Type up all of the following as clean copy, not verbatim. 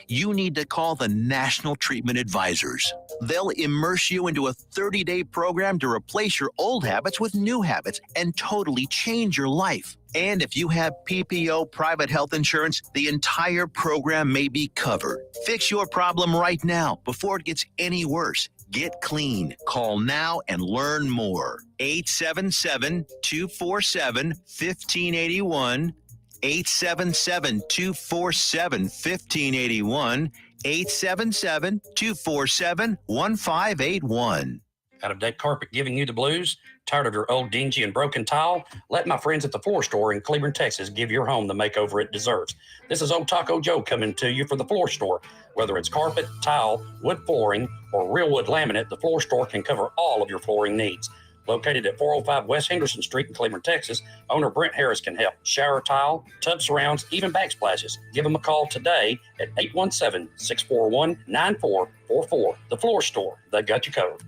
You need to call the National Treatment Advisors. They'll immerse you into a 30-day program to replace your old habits with new habits and totally change your life. And if you have PPO private health insurance, the entire program may be covered. Fix your problem right now before it gets any worse. Get clean. Call now and learn more. 877-247-1581. 877-247-1581. 877-247-1581. Out of deck carpet giving you the blues? Tired of your old dingy and broken tile? Let my friends at the Floor Store in Cleburne, Texas give your home the makeover it deserves. This is Old Taco Joe coming to you for the Floor Store. Whether it's carpet, tile, wood flooring, or real wood laminate, the Floor Store can cover all of your flooring needs. Located at 405 West Henderson Street in Cleburne, Texas, owner Brent Harris can help. Shower tile, tub surrounds, even backsplashes. Give them a call today at 817-641-9444. The Floor Store, they got you covered.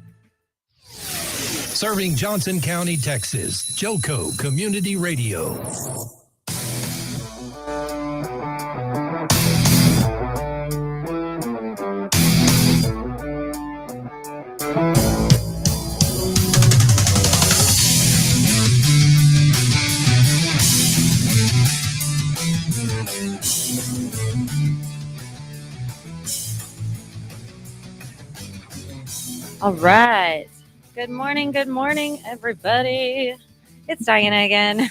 Serving Johnson County, Texas, Joco Community Radio. All right. Good morning, everybody. It's Diana again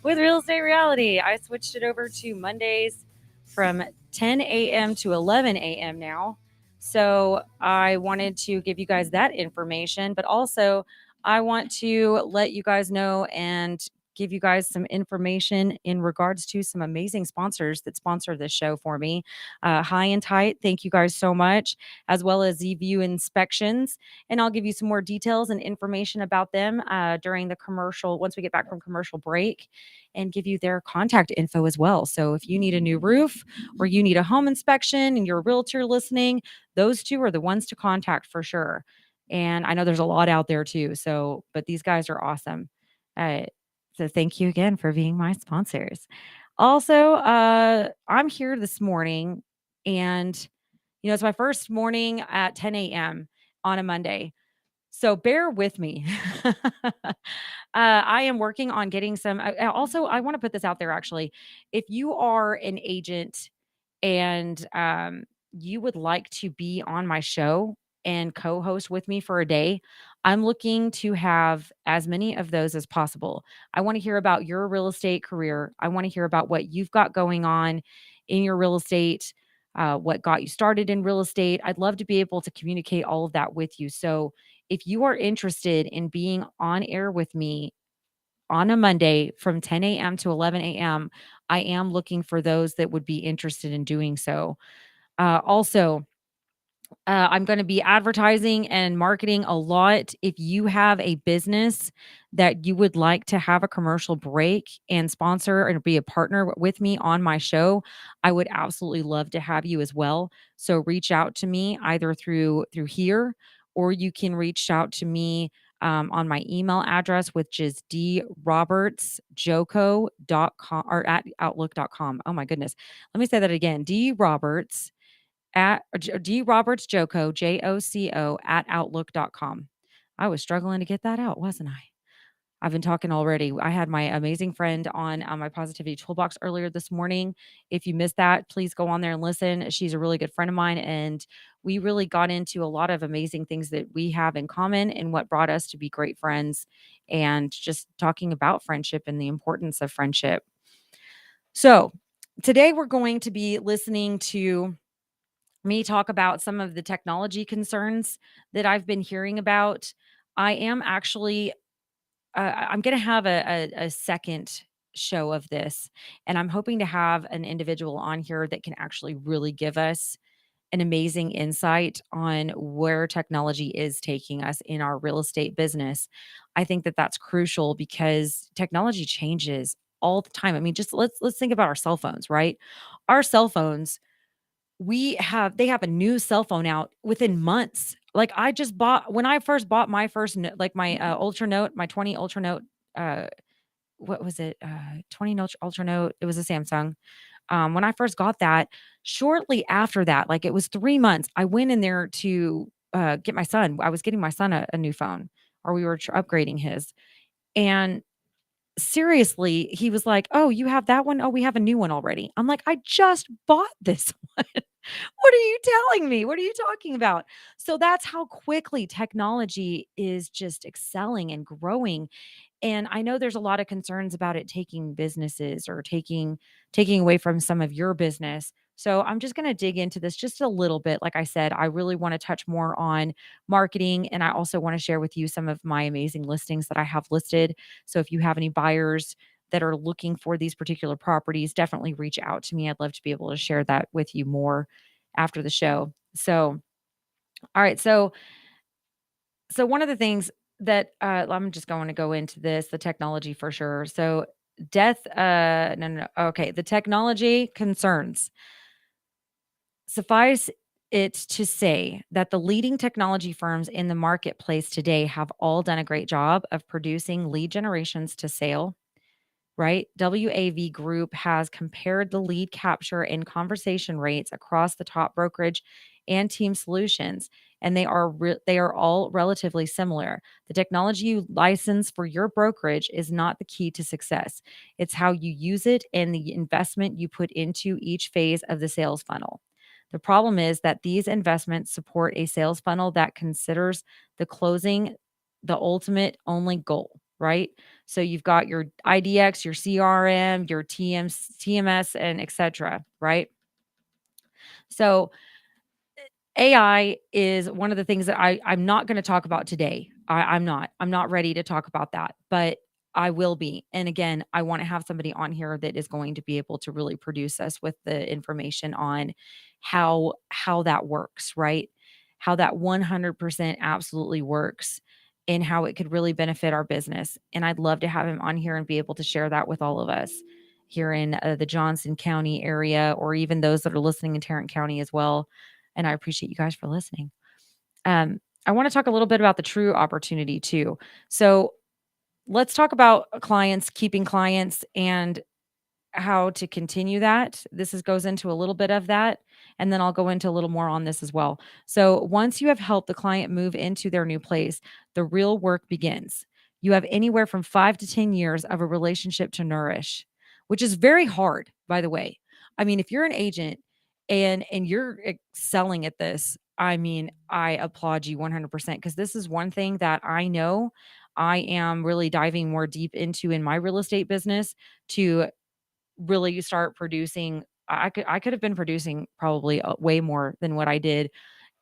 with Real Estate Reality. I switched it over to Mondays from 10 a.m. to 11 a.m. now. So I wanted to give you guys that information, but also I want to let you guys know and give you guys some information in regards to some amazing sponsors that sponsor this show for me. High and Tight, thank you guys so much, as well as Z-View Inspections. And I'll give you some more details and information about them during the commercial, once we get back from commercial break, and give you their contact info as well. So if you need a new roof or you need a home inspection and you're a realtor listening, those two are the ones to contact for sure. And I know there's a lot out there too. So, but these guys are awesome. So thank you again for being my sponsors. Also, I'm here this morning and, it's my first morning at 10 a.m. on a Monday. So bear with me. I am working on getting some. Also, I want to put this out there actually. If you are an agent and you would like to be on my show and co host with me for a day, I'm looking to have as many of those as possible. I want to hear about your real estate career. I want to hear about what you've got going on in your real estate, what got you started in real estate. I'd love to be able to communicate all of that with you. So if you are interested in being on air with me on a Monday from 10 a.m. to 11 a.m., I am looking for those that would be interested in doing so. Also, I'm going to be advertising and marketing a lot. If you have a business that you would like to have a commercial break and sponsor and be a partner with me on my show, I would absolutely love to have you as well. So reach out to me either through here, or you can reach out to me on my email address, which is drobertsjoco.com or at outlook.com. Oh my goodness. Let me say that again. droberts at drobertsjoco, JOCO at outlook.com. I was struggling to get that out, wasn't I? I've been talking already. I had my amazing friend on my Positivity Toolbox earlier this morning. If you missed that, please go on there and listen. She's a really good friend of mine, and we really got into a lot of amazing things that we have in common and what brought us to be great friends, and just talking about friendship and the importance of friendship. So today we're going to be listening to me talk about some of the technology concerns that I've been hearing about. I am actually I'm going to have a second show of this, and I'm hoping to have an individual on here that can actually really give us an amazing insight on where technology is taking us in our real estate business. I think that that's crucial because technology changes all the time. I mean, just let's think about our cell phones, right? Our cell phones, they have a new cell phone out within months. Like I just bought when I first bought my first like my Ultra Note, my 20 Ultra Note, what was it? 20 Ultra Note. It was a Samsung. when I first got that, shortly after that, like it was 3 months, I went in there to get my son. I was getting my son a new phone, or we were upgrading his. And seriously, he was like, "Oh, you have that one? Oh, we have a new one already." I'm like, "I just bought this one. What are you telling me? What are you talking about?" So that's how quickly technology is just excelling and growing. And I know there's a lot of concerns about it taking businesses or taking away from some of your business. So I'm just going to dig into this just a little bit. Like I said, I really want to touch more on marketing, and I also want to share with you some of my amazing listings that I have listed. So if you have any buyers that are looking for these particular properties, definitely reach out to me. I'd love to be able to share that with you more after the show. So, all right. So one of the things that I'm just going to go into this, the technology for sure. So no, no, no. Okay, the technology concerns. Suffice it to say that the leading technology firms in the marketplace today have all done a great job of producing lead generations to sale, right? WAV Group has compared the lead capture and conversation rates across the top brokerage and team solutions, and they are all relatively similar. The technology you license for your brokerage is not the key to success. It's how you use it and the investment you put into each phase of the sales funnel. The problem is that these investments support a sales funnel that considers the closing the ultimate only goal, right? So you've got your IDX, your CRM, your TMS, and etc. Right? So AI is one of the things that I'm not going to talk about today. I'm not. I'm not ready to talk about that, but I will be. And again, I want to have somebody on here that is going to be able to really produce us with the information on how that works, right? How that 100% absolutely works and how it could really benefit our business. And I'd love to have him on here and be able to share that with all of us here in the Johnson County area, or even those that are listening in Tarrant County as well. And I appreciate you guys for listening. I want to talk a little bit about the true opportunity too. So let's talk about clients, keeping clients, and how to continue that. Goes into a little bit of that, and then I'll go into a little more on this as well. So once you have helped the client move into their new place, the real work begins. You have anywhere from 5 to 10 years of a relationship to nourish, which is very hard, by the way. I mean, if you're an agent and you're excelling at this, I mean, I applaud you 100% because this is one thing that I know I am really diving more deep into in my real estate business to really start producing. I could have been producing probably way more than what I did,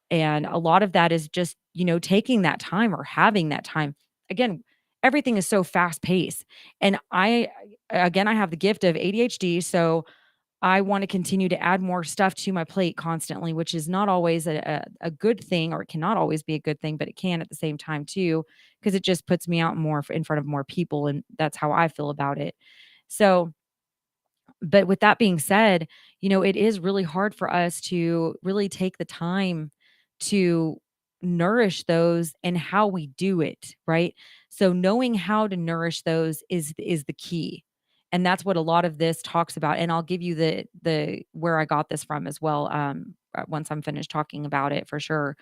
and a lot of that is just, taking that time or having that time. Again, everything is so fast paced, and I have the gift of ADHD, so I want to continue to add more stuff to my plate constantly, which is not always a good thing, or it cannot always be a good thing, but it can at the same time too, because it just puts me out more in front of more people, and that's how I feel about it. So, but with that being said, it is really hard for us to really take the time to nourish those and how we do it, right? So knowing how to nourish those is the key. And that's what a lot of this talks about. And I'll give you the where I got this from as well, once I'm finished talking about it for sure.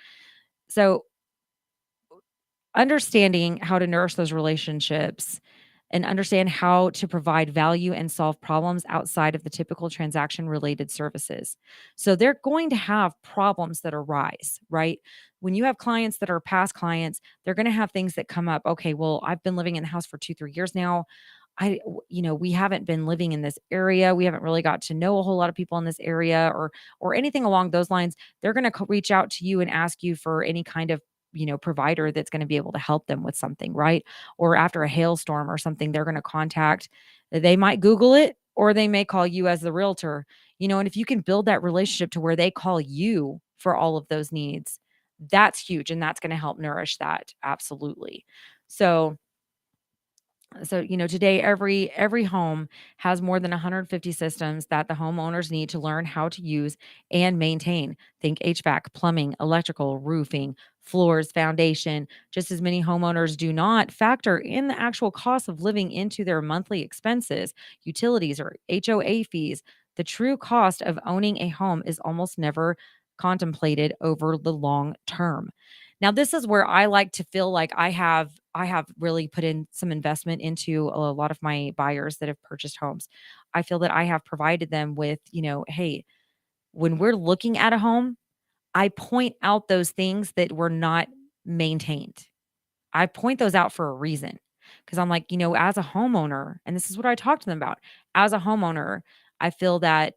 So understanding how to nourish those relationships and understand how to provide value and solve problems outside of the typical transaction related services. So they're going to have problems that arise, right? When you have clients that are past clients, they're going to have things that come up. Okay, well, I've been living in the house for 2, 3 years now. We haven't been living in this area. We haven't really got to know a whole lot of people in this area, or anything along those lines. They're going to reach out to you and ask you for any kind of provider that's going to be able to help them with something, right? Or after a hailstorm or something, they're going to contact, they might Google it, or they may call you as the realtor, and if you can build that relationship to where they call you for all of those needs, that's huge. And that's going to help nourish that. Absolutely. So today every home has more than 150 systems that the homeowners need to learn how to use and maintain. Think HVAC, plumbing, electrical, roofing, floors, foundation. Just as many homeowners do not factor in the actual cost of living into their monthly expenses, utilities or HOA fees. The true cost of owning a home is almost never contemplated over the long term. Now, this is where I like to feel like I have really put in some investment into a lot of my buyers that have purchased homes. I feel that I have provided them with, hey, when we're looking at a home, I point out those things that were not maintained. I point those out for a reason because I'm like, as a homeowner, and this is what I talk to them about. As a homeowner, I feel that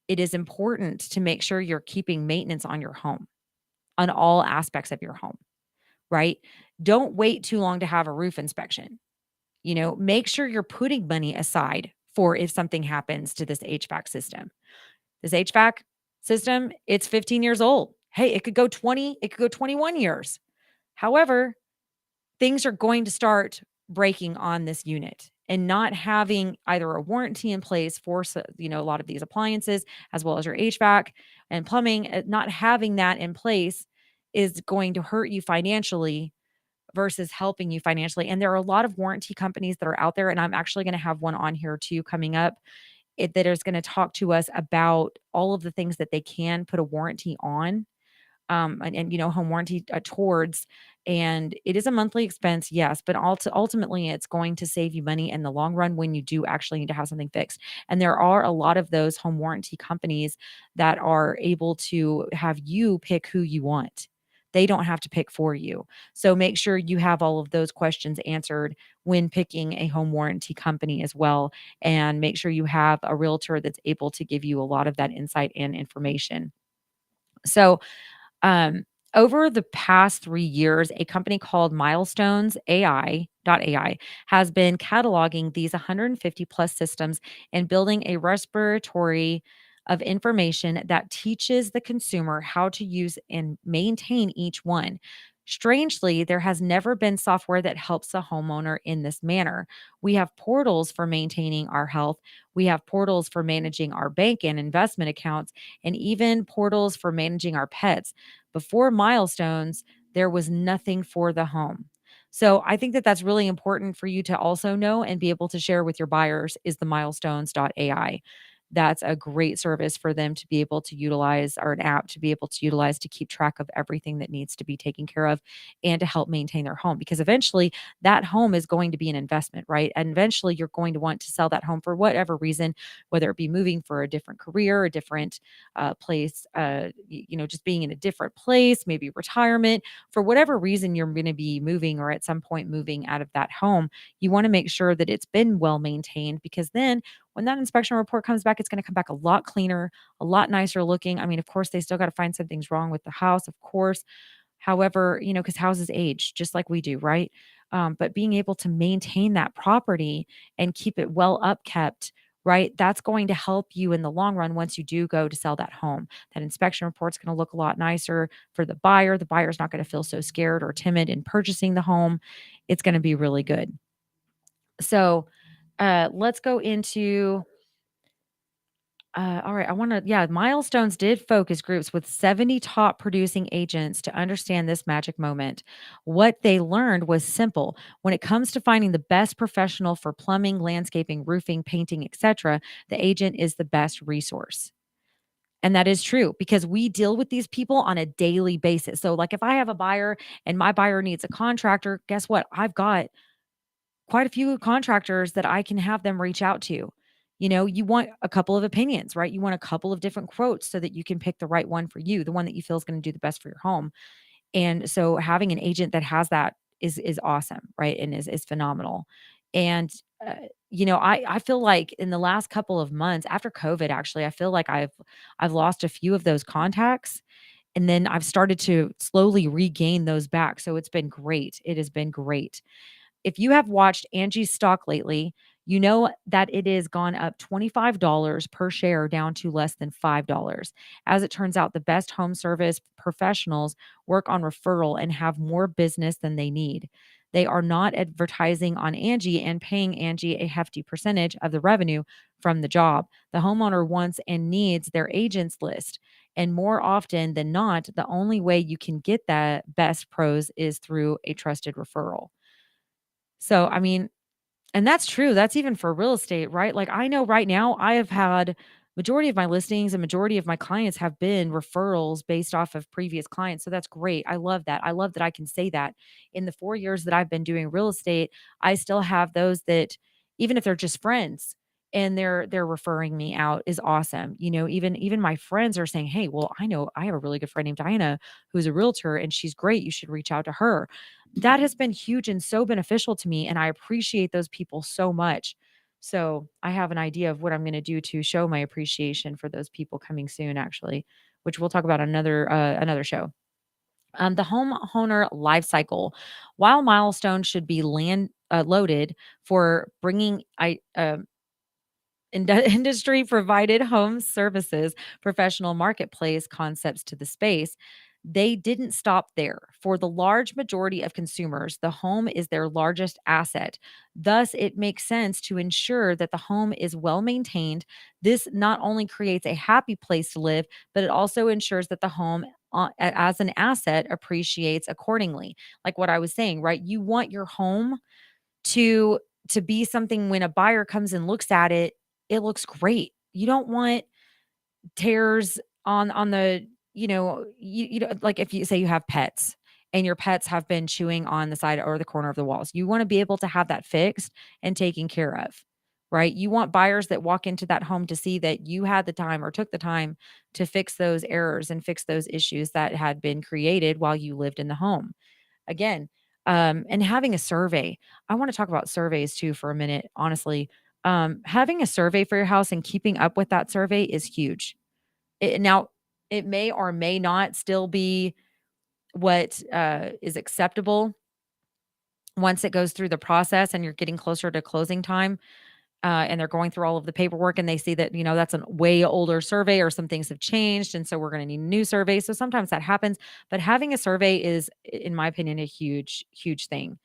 it is important to make sure you're keeping maintenance on your home, on all aspects of your home, right? Don't wait too long to have a roof inspection. Make sure you're putting money aside for if something happens to this HVAC system. This HVAC system, it's 15 years old. Hey, it could go 20, it could go 21 years. However, things are going to start breaking on this unit, and not having either a warranty in place for a lot of these appliances as well as your HVAC and plumbing, not having that in place is going to hurt you financially versus helping you financially. And there are a lot of warranty companies that are out there, and I'm actually going to have one on here too coming up, that is going to talk to us about all of the things that they can put a warranty on, and home warranty towards. And it is a monthly expense, yes, but ultimately it's going to save you money in the long run when you do actually need to have something fixed. And there are a lot of those home warranty companies that are able to have you pick who you want. They don't have to pick for you. So make sure you have all of those questions answered when picking a home warranty company as well. And make sure you have a realtor that's able to give you a lot of that insight and information. So, um, over the past 3 years, a company called Milestones AI has been cataloging these 150 plus systems and building a repository of information that teaches the consumer how to use and maintain each one. Strangely, there has never been software that helps a homeowner in this manner. We have portals for maintaining our health. We have portals for managing our bank and investment accounts, and even portals for managing our pets. Before Milestones, there was nothing for the home. So I think that that's really important for you to also know and be able to share with your buyers is the milestones.ai. That's a great service for them to be able to utilize, or an app to be able to utilize to keep track of everything that needs to be taken care of and to help maintain their home, because eventually that home is going to be an investment, right? And eventually you're going to want to sell that home for whatever reason, whether it be moving for a different career, a different place, just being in a different place, maybe retirement, for whatever reason you're going to be moving or at some point moving out of that home. You want to make sure that it's been well maintained, because then when that inspection report comes back, it's going to come back a lot cleaner, a lot nicer looking. I mean, of course, they still got to find something's wrong with the house, of course. However, because houses age just like we do, right? But being able to maintain that property and keep it well upkept, right? That's going to help you in the long run once you do go to sell that home. That inspection report's going to look a lot nicer for the buyer. The buyer's not going to feel so scared or timid in purchasing the home. It's going to be really good. So, let's go into all right. Milestones did focus groups with 70 top producing agents to understand this magic moment. What they learned was simple. When it comes to finding the best professional for plumbing, landscaping, roofing, painting, etc., the agent is the best resource. And that is true because we deal with these people on a daily basis. So, like if I have a buyer and my buyer needs a contractor, guess what? I've got quite a few contractors that I can have them reach out to. You want a couple of opinions, right? You want a couple of different quotes so that you can pick the right one for you, the one that you feel is going to do the best for your home. And so having an agent that has that is awesome, right? And is phenomenal. And I feel like in the last couple of months after COVID, actually, I feel like I've lost a few of those contacts, and then I've started to slowly regain those back. So it's been great. It has been great. If you have watched Angie's stock lately, you know that it has gone up $25 per share down to less than $5. As it turns out, the best home service professionals work on referral and have more business than they need. They are not advertising on Angie and paying Angie a hefty percentage of the revenue from the job. The homeowner wants and needs their agents list. And more often than not, the only way you can get that best pros is through a trusted referral. So, I mean, and that's true. That's even for real estate, right? Like I know right now I have had majority of my listings and majority of my clients have been referrals based off of previous clients. So that's great. I love that. I love that I can say that. In the 4 years that I've been doing real estate, I still have those that, even if they're just friends and they're referring me out, is awesome. Even my friends are saying, "Hey, well, I know I have a really good friend named Diana who's a realtor and she's great. You should reach out to her." That has been huge and so beneficial to me, and I appreciate those people so much. So I have an idea of what I'm going to do to show my appreciation for those people coming soon, actually, which we'll talk about another show. The homeowner life cycle. While milestones should be land loaded for bringing industry provided home services, professional marketplace concepts to the space, they didn't stop there. For the large majority of consumers, the home is their largest asset. Thus, it makes sense to ensure that the home is well maintained. This not only creates a happy place to live, but it also ensures that the home as an asset appreciates accordingly. Like what I was saying, right? You want your home to to be something when a buyer comes and looks at it, it looks great. You don't want tears on the, like if you say you have pets and your pets have been chewing on the side or the corner of the walls. You want to be able to have that fixed and taken care of. Right? You want buyers that walk into that home to see that you had the time or took the time to fix those errors and fix those issues that had been created while you lived in the home. Again, and having a survey. I want to talk about surveys too for a minute, honestly. Having a survey for your house and keeping up with that survey is huge. Now, it may or may not still be what is acceptable once it goes through the process and you're getting closer to closing time, and they're going through all of the paperwork and they see that, that's a way older survey or some things have changed. And so we're going to need a new survey. So sometimes that happens, but having a survey is, in my opinion, a huge, huge thing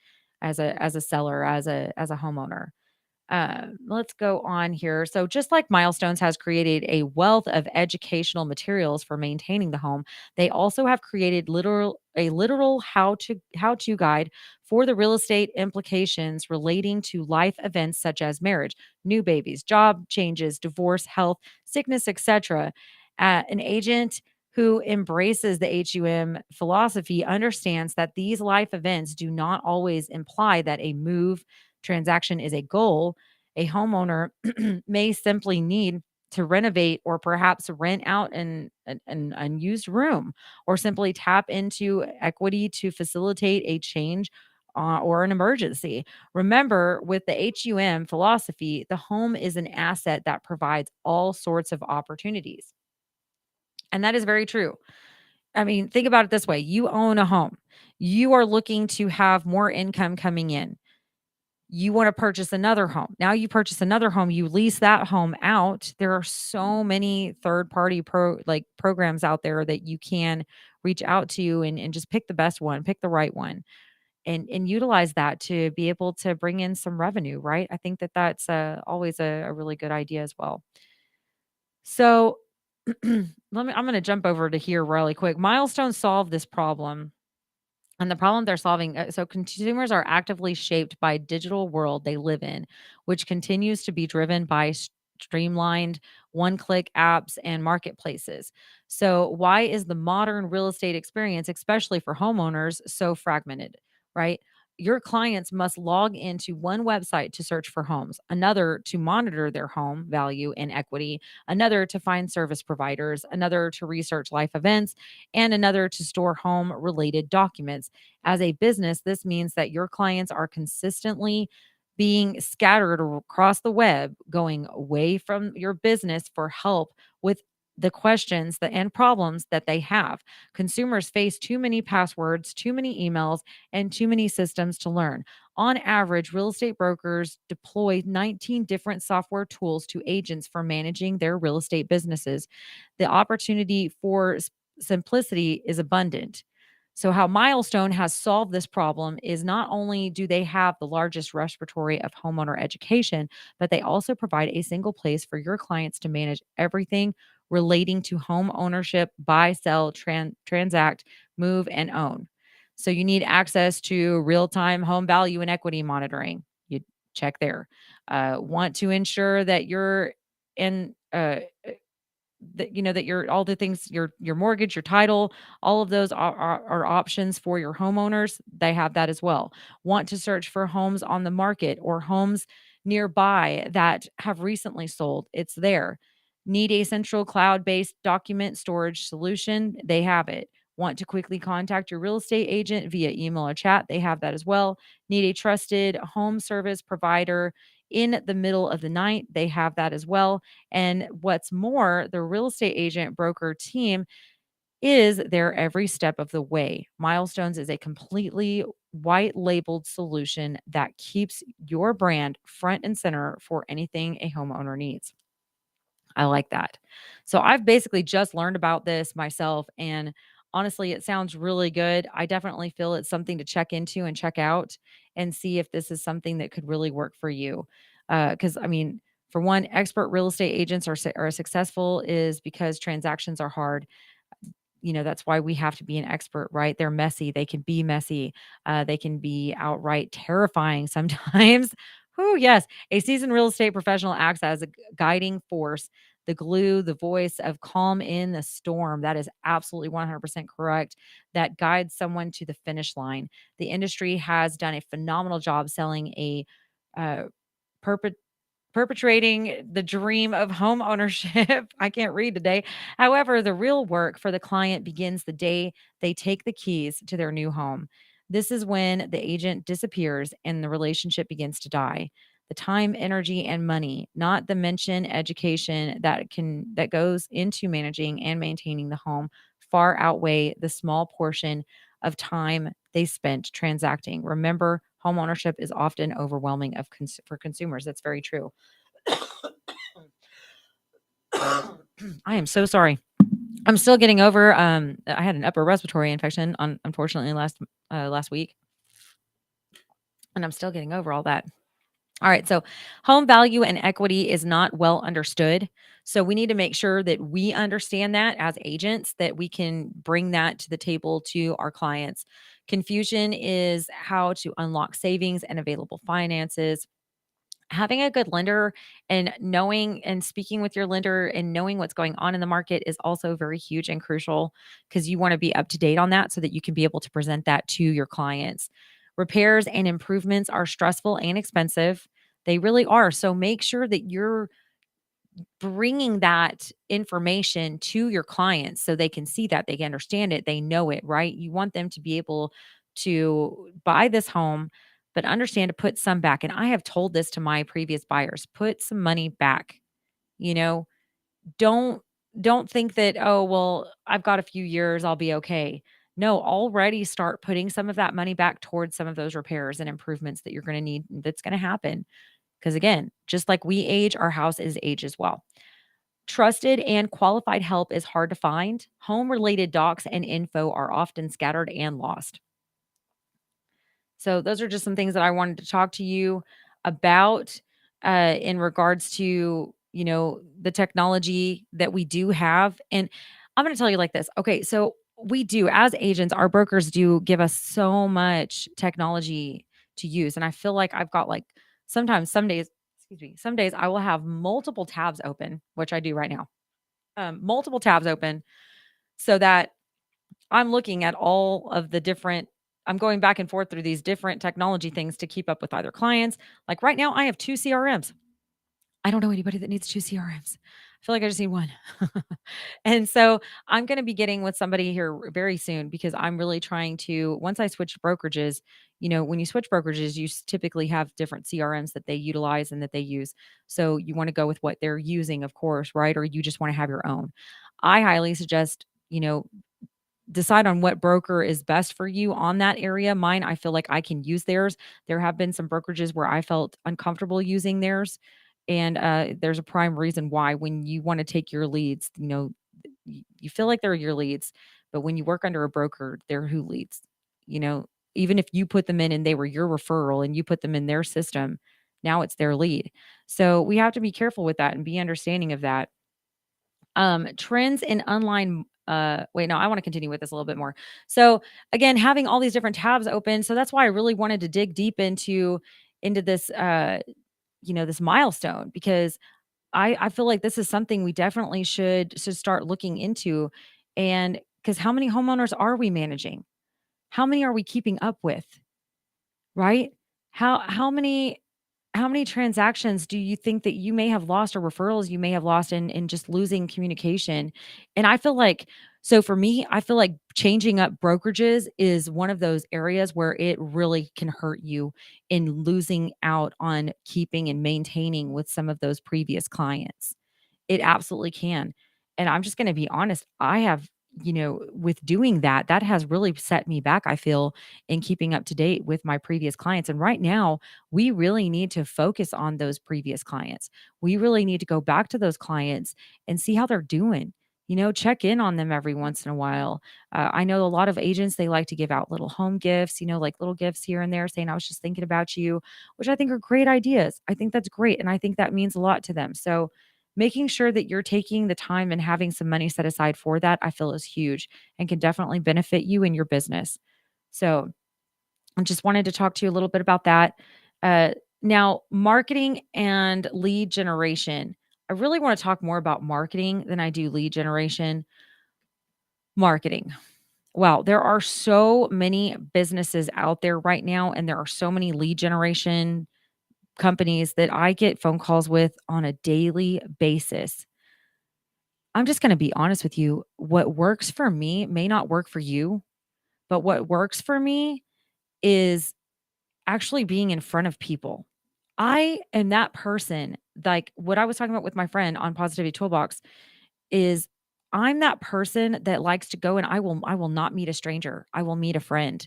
as a seller, as a homeowner. Let's go on here. So, just like Milestones has created a wealth of educational materials for maintaining the home, they also have created literal how to guide for the real estate implications relating to life events such as marriage, new babies, job changes, divorce, health, sickness, etc. An agent who embraces the HUM philosophy understands that these life events do not always imply that a move transaction is a goal. A homeowner may simply need to renovate or perhaps rent out an unused room or simply tap into equity to facilitate a change or an emergency. Remember, with the HUM philosophy, the home is an asset that provides all sorts of opportunities. And that is very true. I mean, think about it this way: you own a home, you are looking to have more income coming in. You want to purchase another home. Now you purchase another home, you lease that home out. There are so many third party programs out there that you can reach out to and just pick the best one, pick the right one and utilize that to be able to bring in some revenue, right? I think that that's always a really good idea as well. So I'm going to jump over to here really quick. Milestone solve this problem, and the problem they're solving, so consumers are actively shaped by digital world they live in, which continues to be driven by streamlined one-click apps and marketplaces. So why is the modern real estate experience, especially for homeowners, so fragmented, right? Your clients must log into one website to search for homes, another to monitor their home value and equity, another to find service providers, another to research life events, and another to store home related documents. As a business, this means that your clients are consistently being scattered across the web, going away from your business for help with the questions and problems that they have. Consumers face too many passwords, too many emails, and too many systems to learn. On average, real estate brokers deploy 19 different software tools to agents for managing their real estate businesses. The opportunity for simplicity is abundant. So, how Milestone has solved this problem is not only do they have the largest repertory of homeowner education, but they also provide a single place for your clients to manage everything relating to home ownership, buy, sell, transact, move, and own. So, you need access to real time home value and equity monitoring. You check there. Want to ensure that you're in that that your all the things, your mortgage, your title, all of those are options for your homeowners. They have that as well. Want to search for homes on the market or homes nearby that have recently sold? It's there. Need a central cloud-based document storage solution? They have it. Want to quickly contact your real estate agent via email or chat? They have that as well. Need a trusted home service provider in the middle of the night? They have that as well. And what's more, the real estate agent broker team is there every step of the way. Milestones is a completely white labeled solution that keeps your brand front and center for anything a homeowner needs. I like that. So I've basically just learned about this myself, and honestly, it sounds really good. I definitely feel it's something to check into and check out and see if this is something that could really work for you. Because I mean, for one, expert real estate agents are successful is because transactions are hard. That's why we have to be an expert, right? They're messy. They can be messy. They can be outright terrifying sometimes. Oh, yes. A seasoned real estate professional acts as a guiding force, the glue, the voice of calm in the storm. That is absolutely 100% correct. That guides someone to the finish line. The industry has done a phenomenal job selling a uh, perpetuating the dream of home ownership. I can't read today. However, the real work for the client begins the day they take the keys to their new home. This is when the agent disappears and the relationship begins to die. The time, energy, and money, not the mention education that goes into managing and maintaining the home, far outweigh the small portion of time they spent transacting. Remember, home ownership is often overwhelming for consumers. That's very true. I am so sorry. I'm still getting over, I had an upper respiratory infection unfortunately last week, and I'm still getting over all that. All right, so home value and equity is not well understood. So we need to make sure that we understand that as agents, that we can bring that to the table to our clients. Confusion is how to unlock savings and available finances. Having a good lender and knowing and speaking with your lender and knowing what's going on in the market is also very huge and crucial, because you want to be up to date on that so that you can be able to present that to your clients. Repairs and improvements are stressful and expensive. They really are. So make sure that you're bringing that information to your clients so they can see that, they can understand it, they know it, right? You want them to be able to buy this home, but understand to put some back. And I have told this to my previous buyers, put some money back. You know, don't don't think that, oh, well, I've got a few years, I'll be okay. No, already start putting some of that money back towards some of those repairs and improvements that you're going to need, that's going to happen. Because again, just like we age, our house is age as well. Trusted and qualified help is hard to find. Home related docs and info are often scattered and lost. So, those are just some things that I wanted to talk to you about in regards to, the technology that we do have. And I'm going to tell you like this. Okay. So, we do, as agents, our brokers do give us so much technology to use. And I feel like I've got like sometimes, some days, excuse me, some days I will have multiple tabs open, which I do right now, multiple tabs open so that I'm looking at all of the different, I'm going back and forth through these different technology things to keep up with either clients. Like right now, I have 2 CRMs. I don't know anybody that needs 2 CRMs. I feel like I just need one. And so I'm going to be getting with somebody here very soon, because I'm really trying to, once I switch brokerages, when you switch brokerages, you typically have different CRMs that they utilize and that they use. So you want to go with what they're using, of course, right? Or you just want to have your own. I highly suggest, decide on what broker is best for you on that area. Mine, I feel like I can use theirs. There have been some brokerages where I felt uncomfortable using theirs. And there's a prime reason why. When you want to take your leads, you feel like they're your leads, but when you work under a broker, they're who leads. You know, Even if you put them in and they were your referral and you put them in their system, now it's their lead. So we have to be careful with that and be understanding of that. Trends in online wait, no, I want to continue with this a little bit more. So again, having all these different tabs open. So that's why I really wanted to dig deep into this this milestone, because I feel like this is something we definitely should start looking into. And because how many homeowners are we managing? How many are we keeping up with? Right? How many transactions do you think that you may have lost, or referrals you may have lost in just losing communication? And I feel like, so for me, I feel like changing up brokerages is one of those areas where it really can hurt you in losing out on keeping and maintaining with some of those previous clients. It absolutely can. And I'm just gonna be honest, I have, with doing that, that has really set me back, I feel, in keeping up to date with my previous clients. And right now, we really need to focus on those previous clients. We really need to go back to those clients and see how they're doing. Check in on them every once in a while. I know a lot of agents, they like to give out little home gifts, like little gifts here and there saying, I was just thinking about you, which I think are great ideas. I think that's great. And I think that means a lot to them. So, making sure that you're taking the time and having some money set aside for that, I feel is huge and can definitely benefit you and your business. So, I just wanted to talk to you a little bit about that. Uh, Now, marketing and lead generation. I really want to talk more about marketing than I do lead generation. Marketing. Wow, there are so many businesses out there right now, and there are so many lead generation companies that I get phone calls with on a daily basis. I'm just going to be honest with you. What works for me may not work for you, but what works for me is actually being in front of people. I am that person, like what I was talking about with my friend on Positivity Toolbox is I'm that person that likes to go, and I will not meet a stranger. I will meet a friend.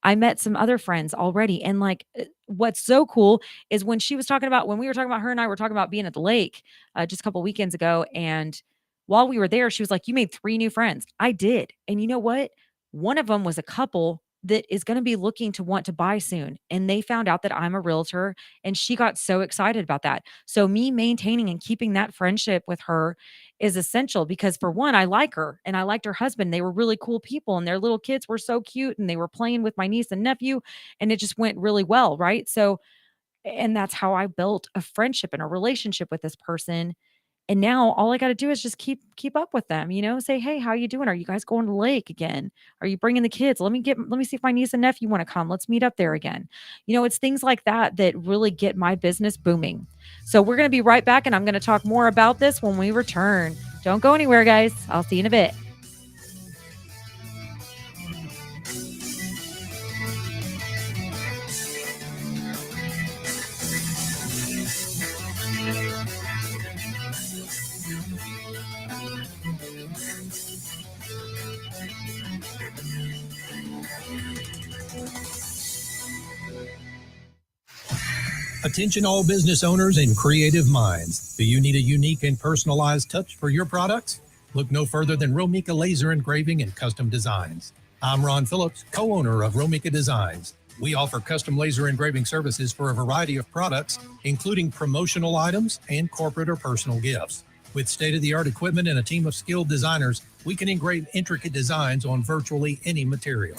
I met some other friends already. And like, what's so cool is when she was talking about, when we were talking about, her and I were talking about being at the lake just a couple weekends ago. And while we were there, she was like, you made 3 new friends. I did. And you know what? One of them was a couple that is going to be looking to want to buy soon. And they found out that I'm a realtor, and she got so excited about that. So, me maintaining and keeping that friendship with her is essential because, for one, I like her and I liked her husband. They were really cool people, and their little kids were so cute, and they were playing with my niece and nephew, and it just went really well. Right. So, and that's how I built a friendship and a relationship with this person. And now all I got to do is just keep up with them, say, "Hey, how you doing? Are you guys going to the lake again? Are you bringing the kids? Let me see if my niece and nephew want to come. Let's meet up there again." It's things like that that really get my business booming. So we're going to be right back, and I'm going to talk more about this when we return. Don't go anywhere, guys. I'll see you in a bit. Attention all business owners and creative minds. Do you need a unique and personalized touch for your products? Look no further than Romika Laser Engraving and Custom Designs. I'm Ron Phillips, co-owner of Romika Designs. We offer custom laser engraving services for a variety of products, including promotional items and corporate or personal gifts. With state-of-the-art equipment and a team of skilled designers, we can engrave intricate designs on virtually any material.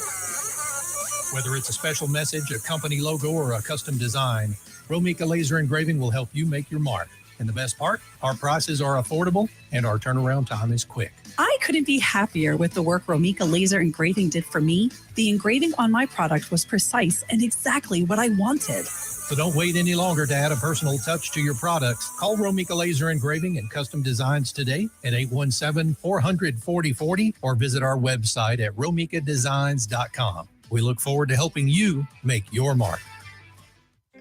Whether it's a special message, a company logo, or a custom design, Romika Laser Engraving will help you make your mark. And the best part, our prices are affordable and our turnaround time is quick. I couldn't be happier with the work Romika Laser Engraving did for me. The engraving on my product was precise and exactly what I wanted. So don't wait any longer to add a personal touch to your products. Call Romika Laser Engraving and Custom Designs today at 817-400-4040 or visit our website at romikadesigns.com. We look forward to helping you make your mark.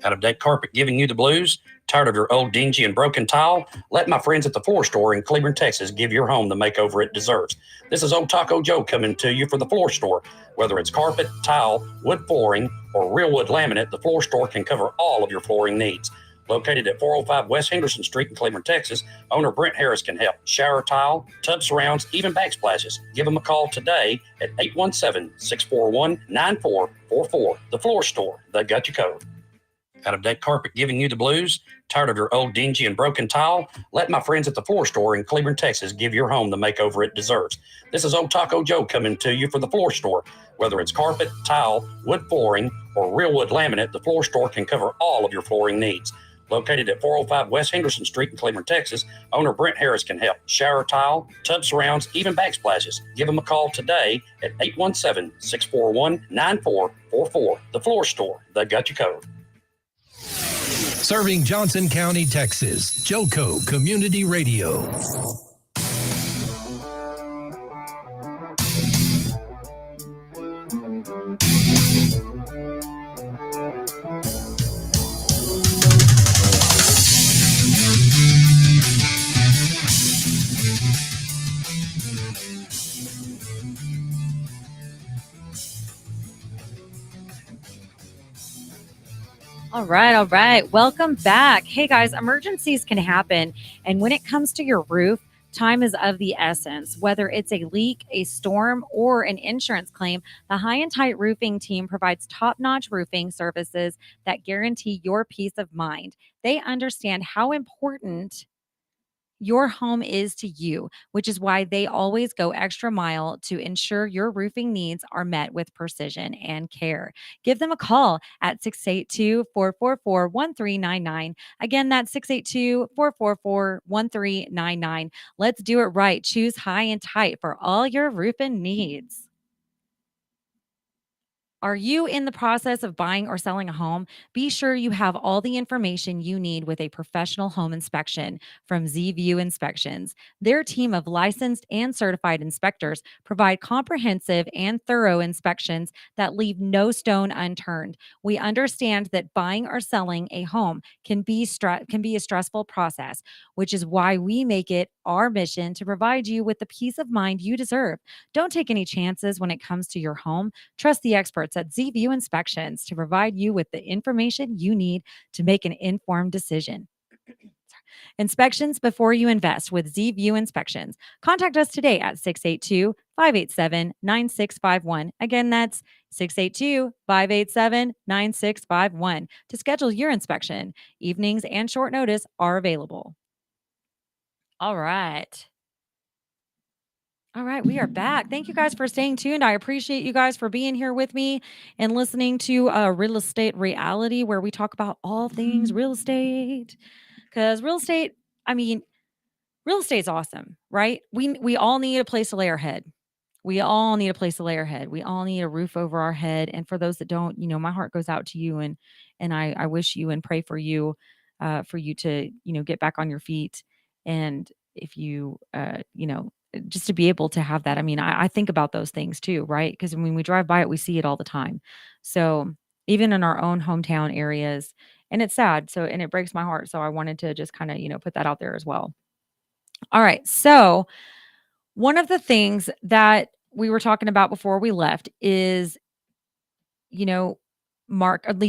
Out of deck carpet giving you the blues? Tired of your old dingy and broken tile? Let my friends at the Floor Store in Cleburne, Texas give your home the makeover it deserves. This is Old Taco Joe coming to you for the Floor Store. Whether it's carpet, tile, wood flooring, or real wood laminate, the Floor Store can cover all of your flooring needs. Located at 405 West Henderson Street in Cleburne, Texas, owner Brent Harris can help. Shower tile, tub surrounds, even backsplashes. Give them a call today at 817-641-9444. The Floor Store, they got you covered. Out of deck carpet giving you the blues? Tired of your old dingy and broken tile? Let my friends at the Floor Store in Cleburne, Texas give your home the makeover it deserves. This is Old Taco Joe coming to you for the Floor Store. Whether it's carpet, tile, wood flooring, or real wood laminate, the Floor Store can cover all of your flooring needs. Located at 405 West Henderson Street in Cleveland, Texas, owner Brent Harris can help. Shower tile, tub surrounds, even backsplashes. Give them a call today at 817-641-9444. The Floor Store. They've got you covered. Serving Johnson County, Texas. Joco Community Radio. All right. All right. Welcome back. Hey guys, emergencies can happen. And when it comes to your roof, time is of the essence. Whether it's a leak, a storm, or an insurance claim, the High and Tight Roofing team provides top-notch roofing services that guarantee your peace of mind. They understand how important your home is to you, which is why they always go extra mile to ensure your roofing needs are met with precision and care. Give them a call at 682-444-1399. Again, that's 682-444-1399. Let's do it right. Choose High and Tight for all your roofing needs. Are you in the process of buying or selling a home? Be sure you have all the information you need with a professional home inspection from ZView Inspections. Their team of licensed and certified inspectors provide comprehensive and thorough inspections that leave no stone unturned. We understand that buying or selling a home can be a stressful process, which is why we make it our mission to provide you with the peace of mind you deserve. Don't take any chances when it comes to your home. Trust the experts at ZView Inspections to provide you with the information you need to make an informed decision. Inspections before you invest with ZView Inspections. Contact us today at 682-587-9651. Again, that's 682-587-9651 to schedule your inspection. Evenings and short notice are available. All right. All right, we are back. Thank you guys for staying tuned. I appreciate you guys for being here with me and listening to Real Estate Reality, where we talk about all things real estate. Because real estate's awesome, right? We all need a place to lay our head. We all need a place to lay our head. We all need a roof over our head. And for those that don't, my heart goes out to you, and I wish you and pray for you to get back on your feet. And if you just to be able to have that. I think about those things too, right? Because when we drive by it, we see it all the time. So even in our own hometown areas, and it's sad. So, and it breaks my heart. So I wanted to just kind of, put that out there as well. All right. So one of the things that we were talking about before we left is, lead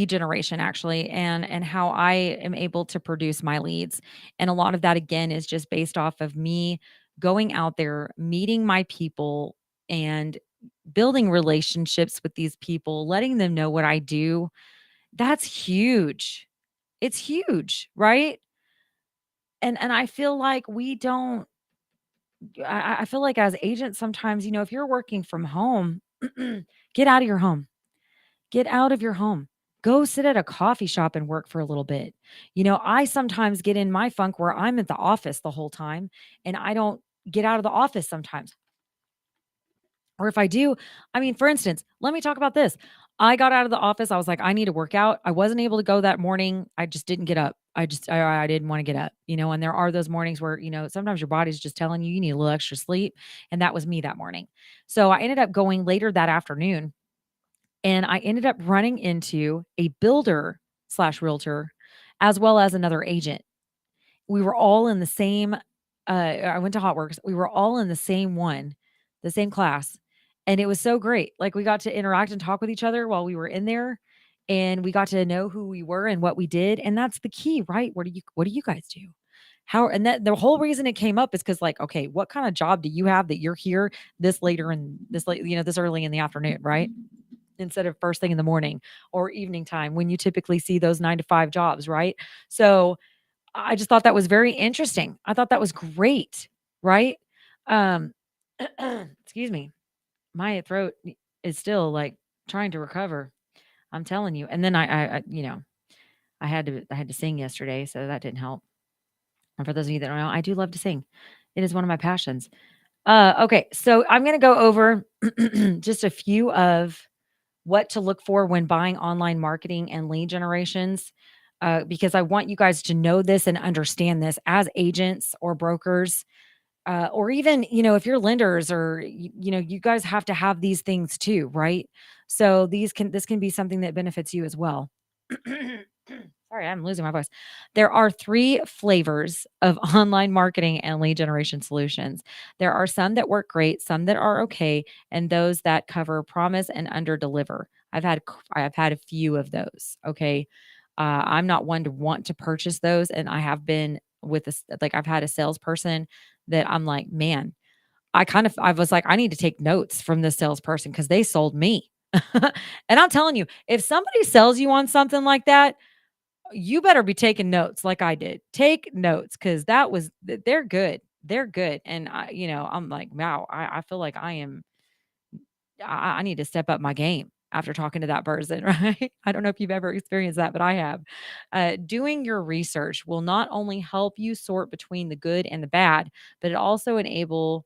generation actually, and how I am able to produce my leads. And a lot of that again is just based off of me going out there, meeting my people and building relationships with these people, letting them know what I do. That's huge. It's huge, right? And I feel like we don't I feel like as agents sometimes, if you're working from home, get out of your home. Get out of your home. Go sit at a coffee shop and work for a little bit. I sometimes get in my funk where I'm at the office the whole time and I don't get out of the office sometimes. Or if I do, for instance, let me talk about this. I got out of the office. I was like, I need to work out. I wasn't able to go that morning. I just didn't get up. I didn't want to get up, and there are those mornings where, sometimes your body's just telling you need a little extra sleep. And that was me that morning. So I ended up going later that afternoon. And I ended up running into a builder / realtor, as well as another agent. We were all in the same, I went to Hotworks. We were all in the same class. And it was so great. Like we got to interact and talk with each other while we were in there. And we got to know who we were and what we did. And that's the key, right? What do you guys do? And that the whole reason it came up is because okay, what kind of job do you have that you're here this early in the afternoon, right? Instead of first thing in the morning or evening time when you typically see those 9 to 5 jobs, right? So I just thought that was very interesting. I thought that was great, right? Excuse me. My throat is still like trying to recover. I'm telling you. And then I I had to sing yesterday, so that didn't help. And for those of you that don't know, I do love to sing. It is one of my passions. Okay, so I'm going to go over just a few of what to look for when buying online marketing and lead generations, because I want you guys to know this and understand this as agents or brokers, or even, if you're lenders or, you guys have to have these things too, right? So this can be something that benefits you as well. Sorry, I'm losing my voice. There are three flavors of online marketing and lead generation solutions. There are some that work great, some that are okay, and those that cover promise and under deliver. I've had a few of those. Okay. I'm not one to want to purchase those. And I have been with this, like I've had a salesperson that I'm like, man, I was like, I need to take notes from this salesperson because they sold me. And I'm telling you, if somebody sells you on something like that, you better be taking notes like I did. Take notes because they're good. They're good. And I'm like, wow, I feel like I need to step up my game after talking to that person, right? I don't know if you've ever experienced that, but I have. Doing your research will not only help you sort between the good and the bad, but it also enable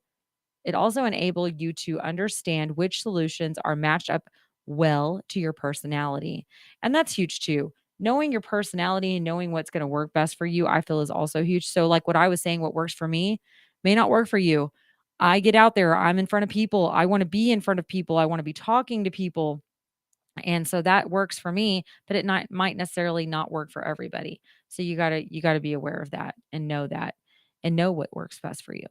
you to understand which solutions are matched up well to your personality. And that's huge too. Knowing your personality and knowing what's going to work best for you, I feel is also huge. So, like what I was saying, what works for me may not work for you. I get out there, I'm in front of people. I want to be in front of people. I want to be talking to people. And so that works for me, but might necessarily not work for everybody. So you got to be aware of that and know what works best for you.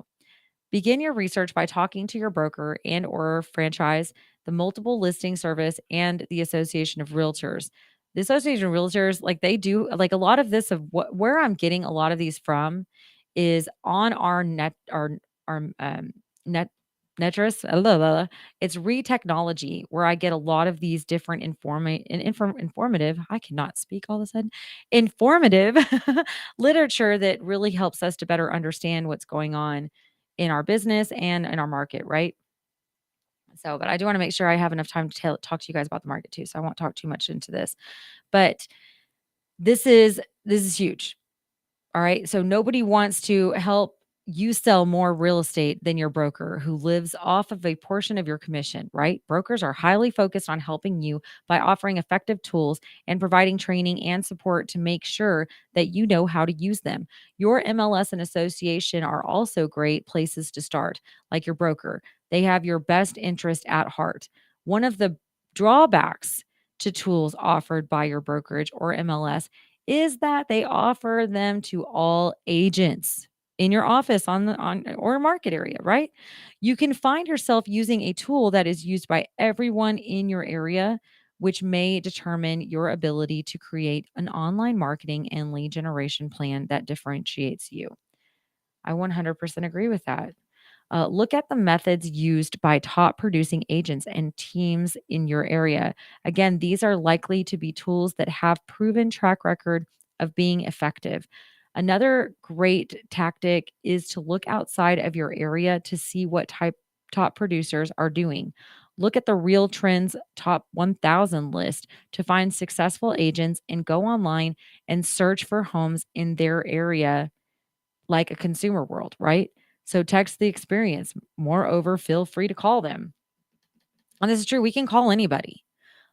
Begin your research by talking to your broker and or franchise, the multiple listing service, and the Association of Realtors. The Association of Realtors, like they do, like a lot of this of where I'm getting a lot of these from is on our net Netrus. It's Re Technology, where I get a lot of these different informative. I cannot speak all of a sudden. Informative literature that really helps us to better understand what's going on in our business and in our market, right? So, but I do want to make sure I have enough time to talk to you guys about the market too. So I won't talk too much into this, but this is huge. All right. So nobody wants to help you sell more real estate than your broker who lives off of a portion of your commission, right? Brokers are highly focused on helping you by offering effective tools and providing training and support to make sure that you know how to use them. Your MLS and association are also great places to start, like your broker. They have your best interest at heart. One of the drawbacks to tools offered by your brokerage or MLS is that they offer them to all agents in your office on or market area, right? You can find yourself using a tool that is used by everyone in your area, which may determine your ability to create an online marketing and lead generation plan that differentiates you. I 100% agree with that. Look at the methods used by top producing agents and teams in your area. Again, these are likely to be tools that have proven track record of being effective. Another great tactic is to look outside of your area to see what top producers are doing. Look at the Real Trends Top 1000 list to find successful agents and go online and search for homes in their area like a consumer world, right? So text the experience. Moreover, feel free to call them. And this is true. We can call anybody.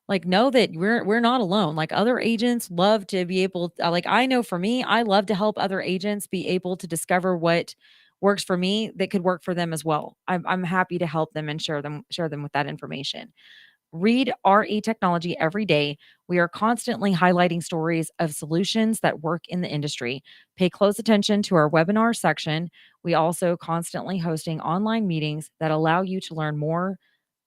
Like know that we're not alone. Like other agents love to be able like I know for me, I love to help other agents be able to discover what works for me that could work for them as well. I'm happy to help them and share them with that information. Read RE Technology every day. We are constantly highlighting stories of solutions that work in the industry. Pay close attention to our webinar section. We also constantly hosting online meetings that allow you to learn more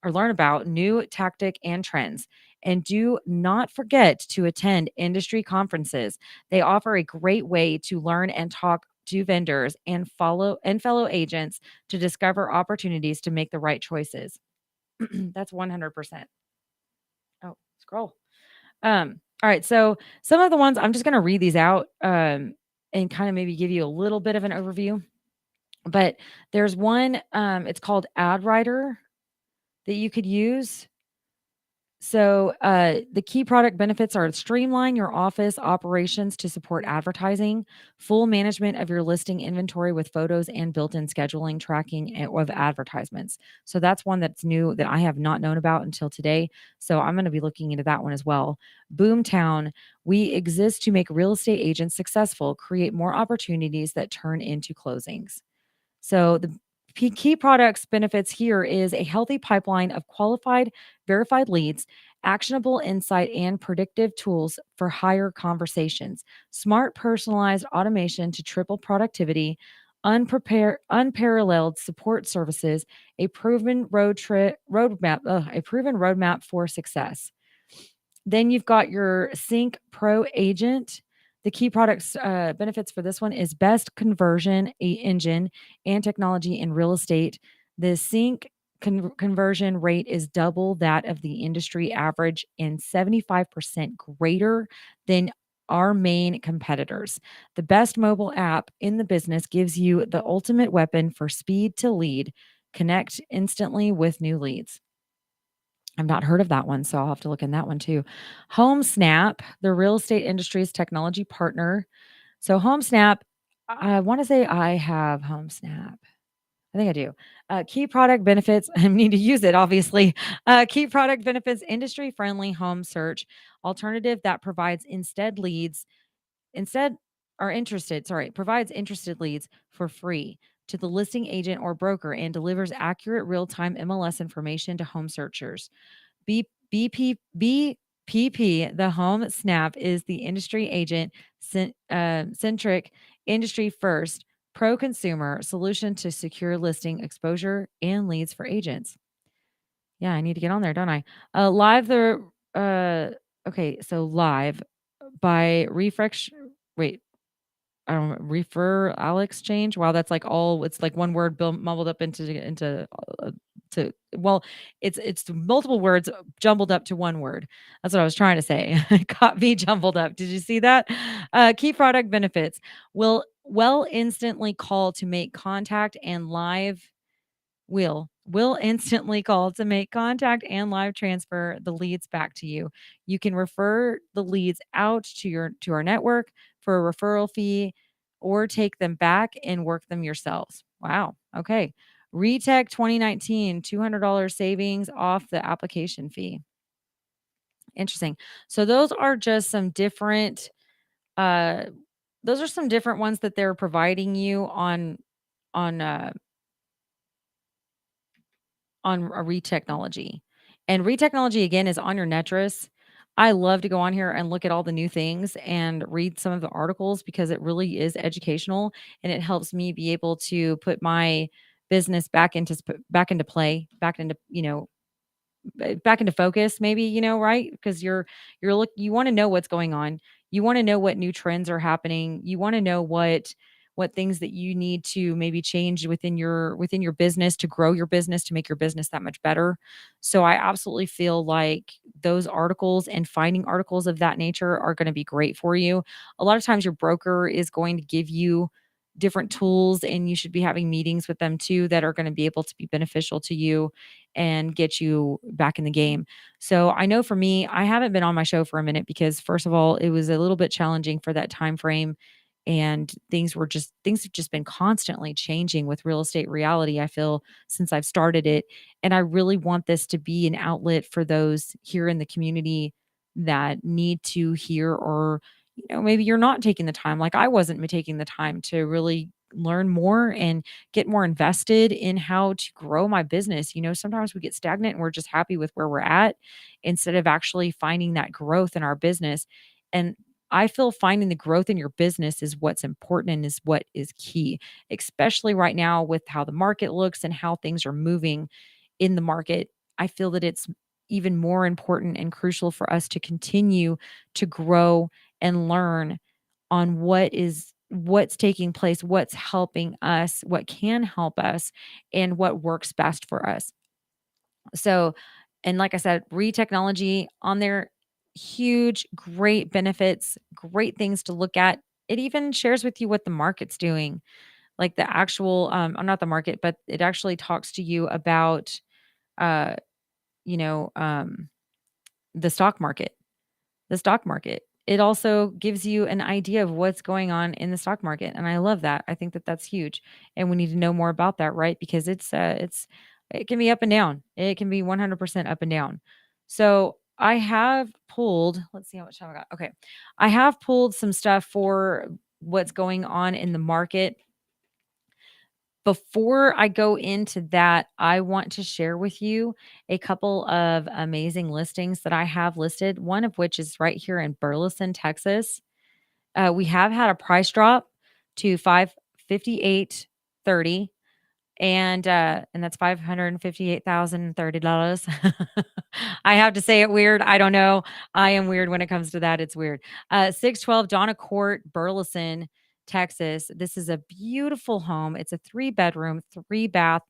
or learn about new tactic and trends. And do not forget to attend industry conferences. They offer a great way to learn and talk to vendors and fellow agents to discover opportunities to make the right choices. That's 100%. Oh, scroll. All right. So some of the ones I'm just going to read these out and kind of maybe give you a little bit of an overview. But there's one, it's called Ad Writer that you could use. So, the key product benefits are streamline your office operations to support advertising, full management of your listing inventory with photos and built-in scheduling tracking of advertisements. So that's one that's new that I have not known about until today. So I'm going to be looking into that one as well. Boomtown, we exist to make real estate agents successful, create more opportunities that turn into closings. So the key products benefits here is a healthy pipeline of qualified, verified leads, actionable insight, and predictive tools for higher conversations, smart personalized automation to triple productivity, unparalleled support services, a proven roadmap for success. Then you've got your Sync Pro agent. The key products benefits for this one is best conversion engine and technology in real estate. The Sync conversion rate is double that of the industry average and 75% greater than our main competitors. The best mobile app in the business gives you the ultimate weapon for speed to lead. Connect instantly with new leads. I've not heard of that one, so I'll have to look in that one too. HomeSnap, the real estate industry's technology partner. So HomeSnap, I want to say I have HomeSnap. I think I do. Key product benefits. I need to use it, obviously. Key product benefits: industry-friendly home search alternative that instead are interested. Sorry, provides interested leads for free to the listing agent or broker and delivers accurate real-time MLS information to home searchers. BPP, the Home Snap, is the industry agent centric, industry first, pro consumer solution to secure listing exposure and leads for agents. Yeah, I need to get on there, don't I? Live the okay, so live by refresh. Wait, I don't know, refer Alex change. Wow, that's like all it's like one word mumbled up into to well, it's multiple words jumbled up to one word. That's what I was trying to say. It got me jumbled up. Did you see that? Key product benefits will instantly call to make contact and live will instantly call to make contact and live transfer the leads back to you. You can refer the leads out to our network for a referral fee or take them back and work them yourselves. Wow. Okay. Retech 2019 $200 savings off the application fee. Interesting. So uh those are some different ones that they're providing you on uh on a Retechnology. And Retechnology again is on your Netris. I love to go on here and look at all the new things and read some of the articles because it really is educational and it helps me be able to put my business back into play, back into focus maybe, right? Because you want to know what's going on. You want to know what new trends are happening. You want to know what things that you need to maybe change within your business to grow your business to make your business that much better. So I absolutely feel like those articles and finding articles of that nature are going to be great for you. A lot of times your broker is going to give you different tools and you should be having meetings with them too that are going to be able to be beneficial to you and get you back in the game. So I know for me, I haven't been on my show for a minute because first of all, it was a little bit challenging for that time frame and things have just been constantly changing with real estate reality, I feel, since I've started it. And I really want this to be an outlet for those here in the community that need to hear or maybe you're not taking the time like I wasn't taking the time to really learn more and get more invested in how to grow my business. Sometimes we get stagnant and we're just happy with where we're at instead of actually finding that growth in our business. And I feel finding the growth in your business is what's important and is what is key, especially right now with how the market looks and how things are moving in the market. I feel that it's even more important and crucial for us to continue to grow and learn on what's taking place, what's helping us, what can help us, and what works best for us. So, and like I said, Technology on there, huge, great benefits, great things to look at. It even shares with you what the market's doing, like the actual, not the market, but it actually talks to you about, uh, you know, the stock market. The stock market. It also gives you an idea of what's going on in the stock market, and I love that. I think that that's huge, and we need to know more about that, right? Because it can be up and down. It can be 100% up and down. So I have pulled. Let's see how much time I got. Okay, I have pulled some stuff for what's going on in the market. Before I go into that, I want to share with you a couple of amazing listings that I have listed, one of which is right here in Burleson, Texas. We have had a price drop to 558.30, and that's $558,030. I have to say it weird. I don't know. I am weird when it comes to that. It's weird. 612 Donna Court, Burleson, Texas. This is a beautiful home. It's a 3-bedroom, 3-bath,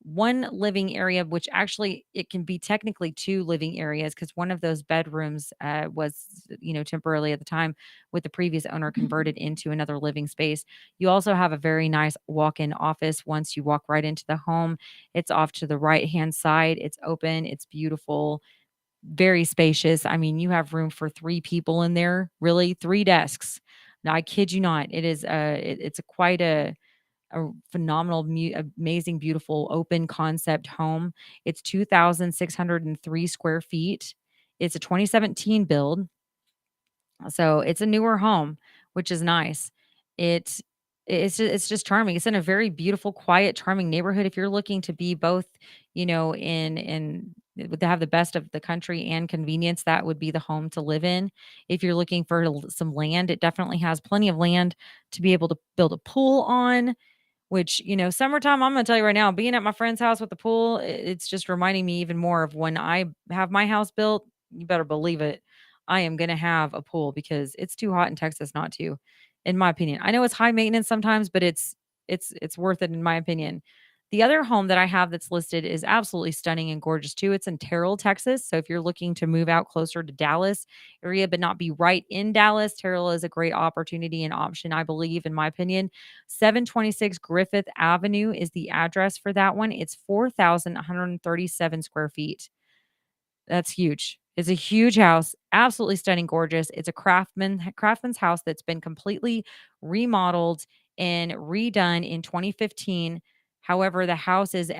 1 living area, which actually it can be technically 2 living areas because one of those bedrooms was, temporarily at the time with the previous owner converted into another living space. You also have a very nice walk-in office once you walk right into the home. It's off to the right-hand side. It's open. It's beautiful, very spacious. I mean, you have room for 3 people in there, really, 3 desks. Now, I kid you not. It is it's a quite a phenomenal, amazing, beautiful, open concept home. It's 2,603 square feet. It's a 2017 build. So it's a newer home, which is nice. It it's just charming. It's in a very beautiful, quiet, charming neighborhood. If you're looking to be both, in to have the best of the country and convenience, that would be the home to live in. If you're looking for some land, it definitely has plenty of land to be able to build a pool on, which, summertime, I'm gonna tell you right now, being at my friend's house with the pool, it's just reminding me even more of when I have my house built. You better believe it. I am gonna have a pool because it's too hot in Texas not to, in my opinion. I know it's high maintenance sometimes, but it's worth it in my opinion. The other home that I have that's listed is absolutely stunning and gorgeous too. It's in Terrell, Texas. So if you're looking to move out closer to Dallas area, but not be right in Dallas, Terrell is a great opportunity and option, I believe, in my opinion. 726 Griffith Avenue is the address for that one. It's 4,137 square feet. That's huge. It's a huge house, absolutely stunning, gorgeous. It's a craftsman's house that's been completely remodeled and redone in 2015. However, the house is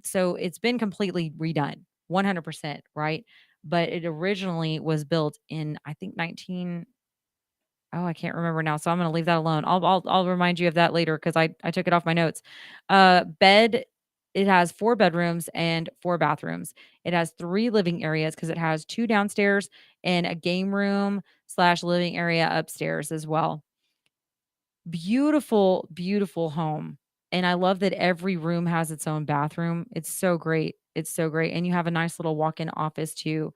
so it's been completely redone, 100%, right? But it originally was built in, I think, 19. Oh, I can't remember now, so I'm gonna leave that alone. I'll remind you of that later because I took it off my notes. Bed, it has 4 bedrooms and 4 bathrooms. It has 3 living areas because it has 2 downstairs and a game room slash living area upstairs as well. Beautiful, beautiful home. And I love that every room has its own bathroom. It's so great. It's so great. And you have a nice little walk-in office too.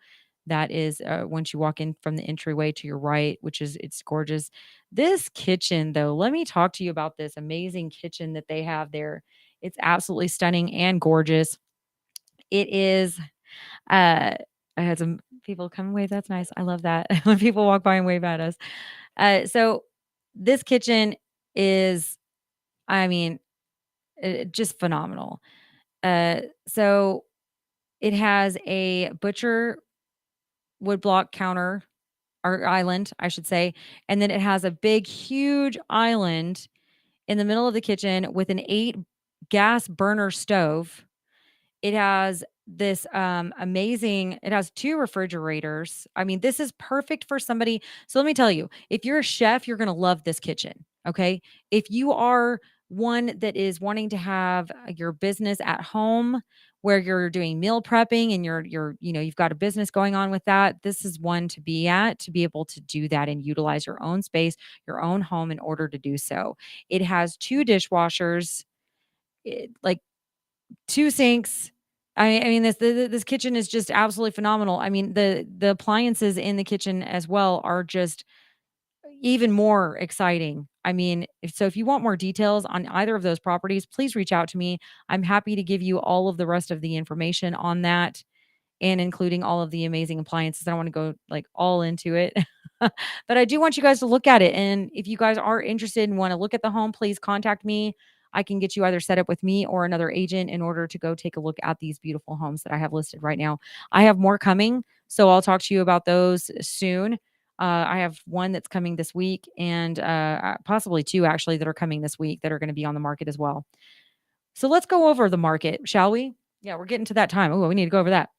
That is once you walk in from the entryway to your right, which is it's gorgeous. This kitchen, though, let me talk to you about this amazing kitchen that they have there. It's absolutely stunning and gorgeous. It is I had some people come and wave. That's nice. I love that when people walk by and wave at us. So this kitchen is, I mean, just phenomenal. So it has a butcher woodblock counter or island, I should say, and then it has a big, huge island in the middle of the kitchen with an 8 gas burner stove. It has this amazing, it has 2 refrigerators. I mean, this is perfect for somebody. So let me tell you, if you're a chef, you're going to love this kitchen. Okay. If you are one that is wanting to have your business at home where you're doing meal prepping and you've got a business going on with that, this is one to be at, to be able to do that and utilize your own space, your own home in order to do so. It has 2 dishwashers, like 2 sinks. I mean, this kitchen is just absolutely phenomenal. I mean, the appliances in the kitchen as well are just even more exciting. I mean, if you want more details on either of those properties, please reach out to me. I'm happy to give you all of the rest of the information on that and including all of the amazing appliances. I don't want to go like all into it. But I do want you guys to look at it. And if you guys are interested and want to look at the home, please contact me. I can get you either set up with me or another agent in order to go take a look at these beautiful homes that I have listed right now. I have more coming, so I'll talk to you about those soon. I have one that's coming this week and possibly two actually that are coming this week that are going to be on the market as well. So let's go over the market, shall we? Yeah, we're getting to that time. Oh, we need to go over that.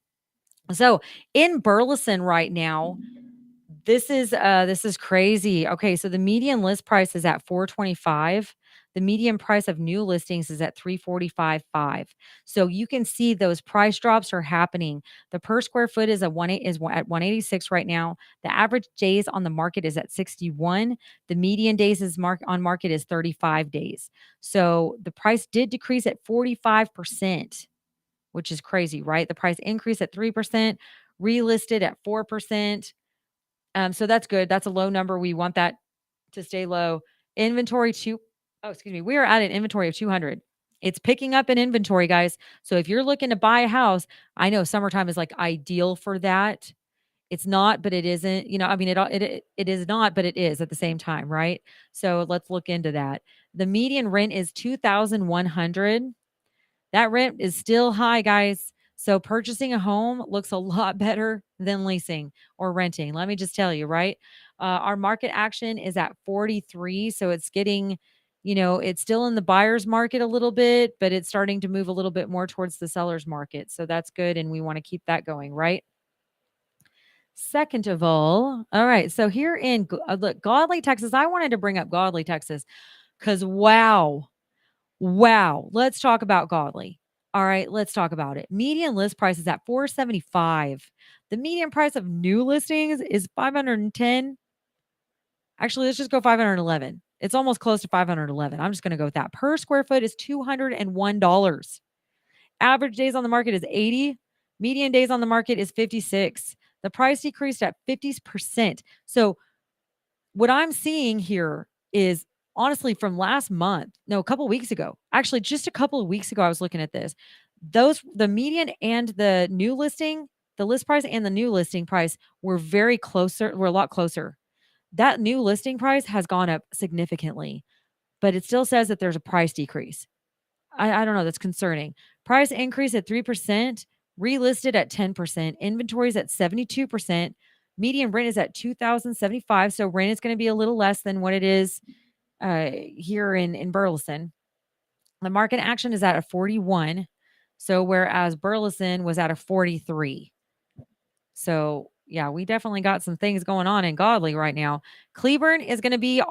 So in Burleson right now, this is crazy. Okay, so the median list price is at 425. The median price of new listings is at 345.5. So you can see those price drops are happening. The per square foot is at 186 right now. The average days on the market is at 61. The median days on market is 35 days. So the price did decrease at 45%, which is crazy, right? The price increased at 3%, relisted at 4%. So that's good. That's a low number. We want that to stay low. We are at an inventory of 200. It's picking up in inventory, guys. So if you're looking to buy a house, I know summertime is like ideal for that. It's not, but it isn't. I mean, it is not, but it is at the same time, right? So let's look into that. The median rent is 2,100. That rent is still high, guys. So purchasing a home looks a lot better than leasing or renting. Let me just tell you, right? Our market action is at 43. So it's getting, it's still in the buyer's market a little bit, but it's starting to move a little bit more towards the seller's market. So that's good. And we want to keep that going, right? Second of all right. So here in look, Godly, Texas, I wanted to bring up Godly, Texas, because wow. Let's talk about Godly. All right, let's talk about it. Median list price is at 475. The median price of new listings is 510. Actually, let's just go 511. It's almost close to 511. I'm just going to go with that. Per square foot is $201. Average days on the market is 80. Median days on the market is 56. The price decreased at 50%. So what I'm seeing here is honestly from last month, no, a couple of weeks ago, actually just a couple of weeks ago, I was looking at this. The median and the new listing, the list price and the new listing price were a lot closer. That new listing price has gone up significantly, but it still says that there's a price decrease. I don't know. That's concerning. Price increase at 3%, relisted at 10%, inventories at 72%. Median rent is at $2,075. So rent is going to be a little less than what it is here in Burleson. The market action is at a 41. So whereas Burleson was at a 43. So yeah, we definitely got some things going on in Godly right now. Cleburne is going to be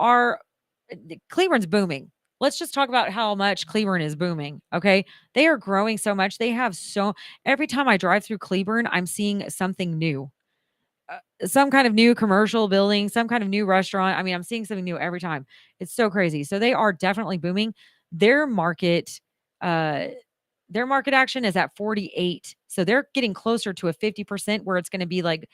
Cleburne's booming. Let's just talk about how much Cleburne is booming. Okay. They are growing so much. Every time I drive through Cleburne, I'm seeing something new. Some kind of new commercial building, some kind of new restaurant. I mean, I'm seeing something new every time. It's so crazy. So they are definitely booming. Their market action is at 48. So they're getting closer to a 50% where it's going to be like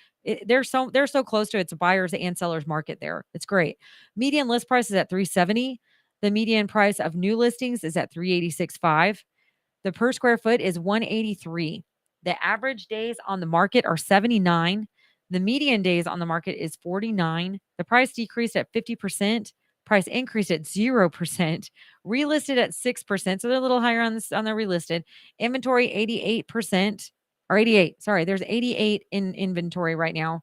they're so close to it's a buyer's and seller's market there. It's great. Median list price is at 370. The median price of new listings is at 386.5. The per square foot is 183. The average days on the market are 79. The median days on the market is 49. The price decreased at 50%. Price increased at 0%. Relisted at 6%. So they're a little higher on the relisted. Inventory 88% or 88. Sorry, there's 88 in inventory right now.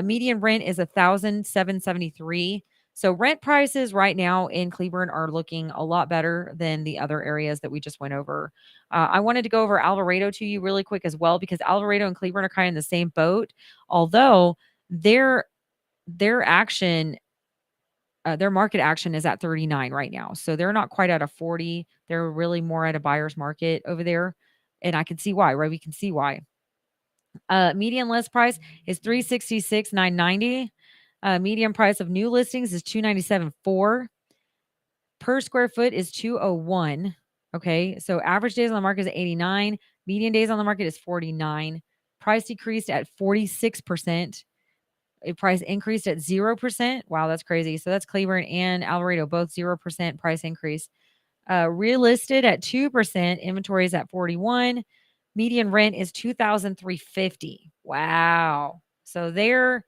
Median rent is $1,773. So rent prices right now in Cleburne are looking a lot better than the other areas that we just went over. I wanted to go over Alvarado to you really quick as well, because Alvarado and Cleburne are kind of in the same boat, although their action, their market action is at 39 right now. So they're not quite at a 40. They're really more at a buyer's market over there. And I can see why, right? We can see why. Median list price is $366,990. Median price of new listings is $297,400. Per square foot is $201. Okay, so average days on the market is 89. Median days on the market is 49. Price decreased at 46%. A price increased at 0%. Wow, that's crazy. So that's Cleburne and Alvarado, both 0% price increase. Relisted at 2%. Inventory is at 41. Median rent is $2,350. Wow. So their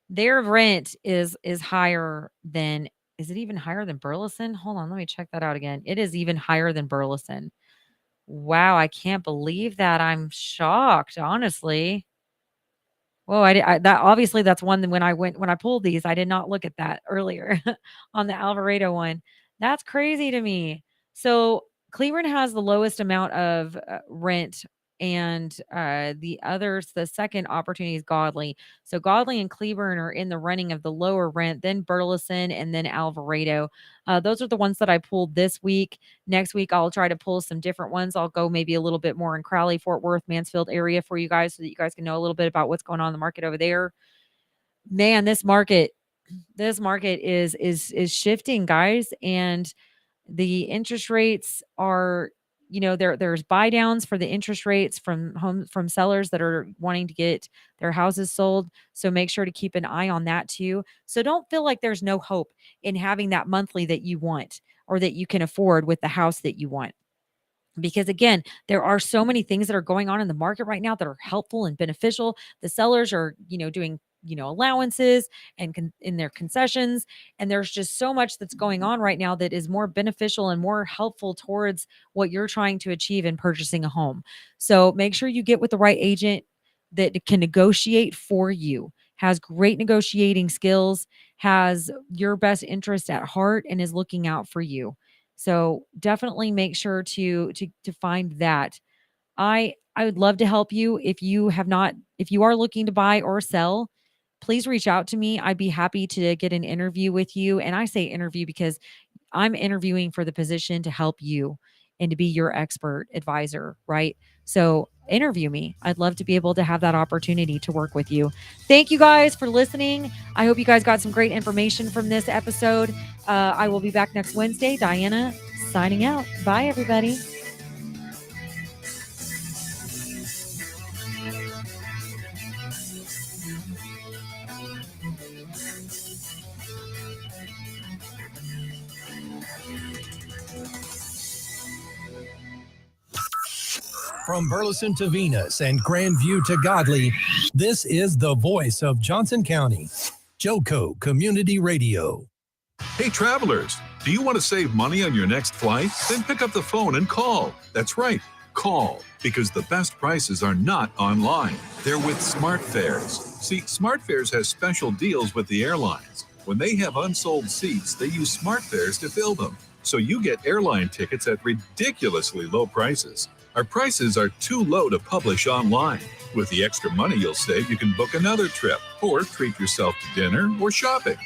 rent is higher than Is it even higher than Burleson? Hold on, let me check that out again. It is even higher than Burleson. Wow, I can't believe that. I'm shocked, honestly. Whoa, that obviously that's one that when I pulled these, I did not look at that earlier on the Alvarado one. That's crazy to me. So Cleveland has the lowest amount of rent, and the second opportunity is Godly. So Godly and Cleveland are in the running of the lower rent, then Burleson, and then Alvarado. Those are the ones that I pulled this week. Next week, I'll try to pull some different ones. I'll go maybe a little bit more in Crowley, Fort Worth, Mansfield area for you guys so that you guys can know a little bit about what's going on in the market over there. Man, this market is shifting, guys, and the interest rates are, there's buy downs for the interest rates from sellers that are wanting to get their houses sold. So make sure to keep an eye on that too. So don't feel like there's no hope in having that monthly that you want or that you can afford with the house that you want. Because again, there are so many things that are going on in the market right now that are helpful and beneficial. The sellers are, doing, allowances and in their concessions. And there's just so much that's going on right now that is more beneficial and more helpful towards what you're trying to achieve in purchasing a home. So make sure you get with the right agent that can negotiate for you, has great negotiating skills, has your best interest at heart, and is looking out for you. So definitely make sure to find that. I would love to help you. If you are looking to buy or sell, please reach out to me. I'd be happy to get an interview with you. And I say interview because I'm interviewing for the position to help you and to be your expert advisor, right? So interview me. I'd love to be able to have that opportunity to work with you. Thank you guys for listening. I hope you guys got some great information from this episode. I will be back next Wednesday. Diana signing out. Bye, everybody. From Burleson to Venus and Grandview to Godly, this is the voice of Johnson County, Joco Community Radio. Hey, travelers, do you want to save money on your next flight? Then pick up the phone and call. That's right, call, because the best prices are not online. They're with SmartFares. See, SmartFares has special deals with the airlines. When they have unsold seats, they use SmartFares to fill them. So you get airline tickets at ridiculously low prices. Our prices are too low to publish online. With the extra money you'll save, you can book another trip or treat yourself to dinner or shopping.